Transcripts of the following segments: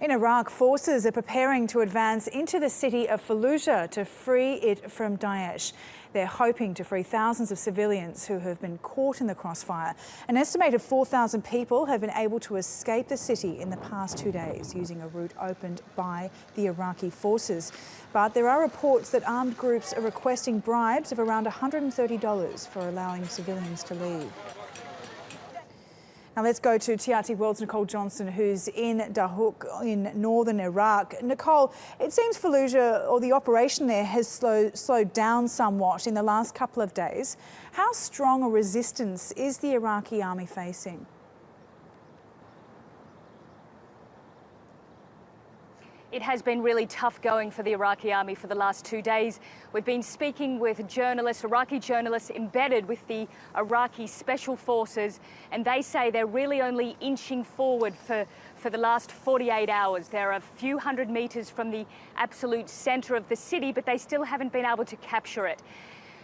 In Iraq, forces are preparing to advance into the city of Fallujah to free it from Daesh. They're hoping to free thousands of civilians who have been caught in the crossfire. An estimated 4,000 people have been able to escape the city in the past 2 days using a route opened by the Iraqi forces. But there are reports that armed groups are requesting bribes of around $130 for allowing civilians to leave. Now let's go to TRT World's Nicole Johnston, who's in Dahuk in northern Iraq. Nicole, it seems Fallujah, or the operation there, has slowed down somewhat in the last couple of days. How strong a resistance is the Iraqi army facing? It has been really tough going for the Iraqi army for the last 2 days. We've been speaking with journalists, Iraqi journalists embedded with the Iraqi special forces, and they say they're really only inching forward for the last 48 hours. They're a few hundred metres from the absolute centre of the city, but they still haven't been able to capture it.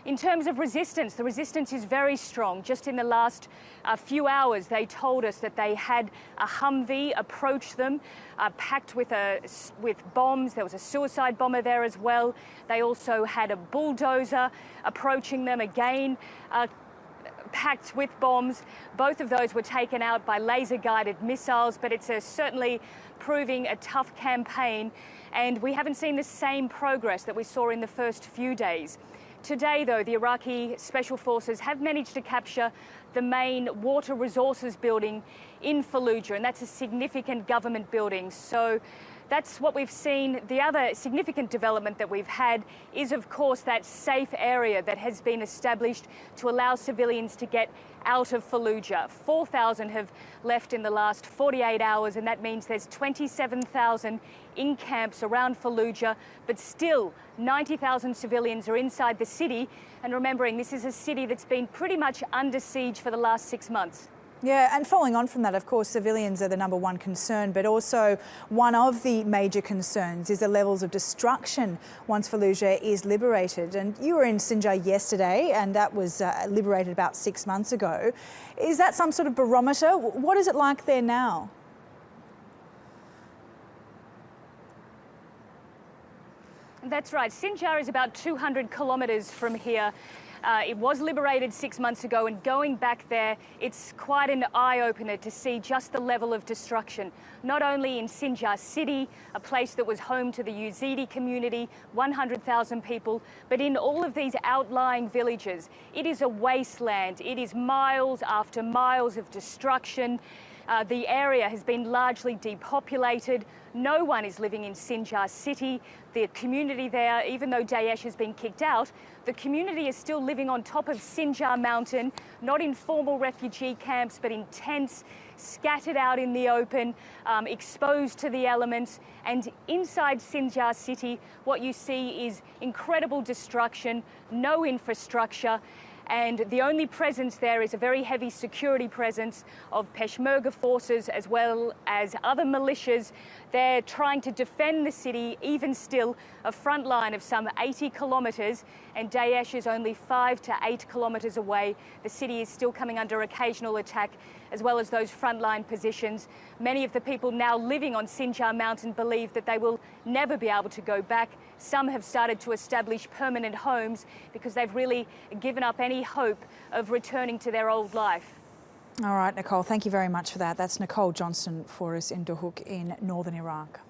In terms of resistance, the resistance is very strong. Just in the last few hours, they told us that they had a Humvee approach them, packed with bombs. There was a suicide bomber there as well. They also had a bulldozer approaching them again, packed with bombs. Both of those were taken out by laser-guided missiles, but it's certainly proving a tough campaign, and we haven't seen the same progress that we saw in the first few days. Today, though, the Iraqi Special Forces have managed to capture the main water resources building in Fallujah, and that's a significant government building. So that's what we've seen. The other significant development that we've had is, of course, that safe area that has been established to allow civilians to get out of Fallujah. 4,000 have left in the last 48 hours, and that means there's 27,000 in camps around Fallujah, but still 90,000 civilians are inside the city. And remembering, this is a city that's been pretty much under siege for the last 6 months. Yeah, and following on from that, of course, civilians are the number one concern, but also one of the major concerns is the levels of destruction once Fallujah is liberated. And you were in Sinjar yesterday, and that was liberated about 6 months ago. Is that some sort of barometer? What is it like there now? That's right. Sinjar is about 200 kilometres from here. It was liberated 6 months ago, and going back there, it's quite an eye-opener to see just the level of destruction. Not only in Sinjar city, a place that was home to the Yazidi community, 100,000 people, but in all of these outlying villages. It is a wasteland. It is miles after miles of destruction. The area has been largely depopulated. No one is living in Sinjar city. The community there, even though Daesh has been kicked out, the community is still living on top of Sinjar mountain, not in formal refugee camps, but in tents, scattered out in the open, exposed to the elements. And inside Sinjar city, what you see is incredible destruction, no infrastructure, and the only presence there is a very heavy security presence of Peshmerga forces as well as other militias. They're trying to defend the city, even still, a front line of some 80 kilometres, and Daesh is only 5 to 8 kilometres away. The city is still coming under occasional attack, as well as those frontline positions. Many of the people now living on Sinjar mountain believe that they will never be able to go back. Some have started to establish permanent homes because they've really given up any hope of returning to their old life. All right, Nicole, thank you very much for that. That's Nicole Johnston for us in Dahuk in northern Iraq.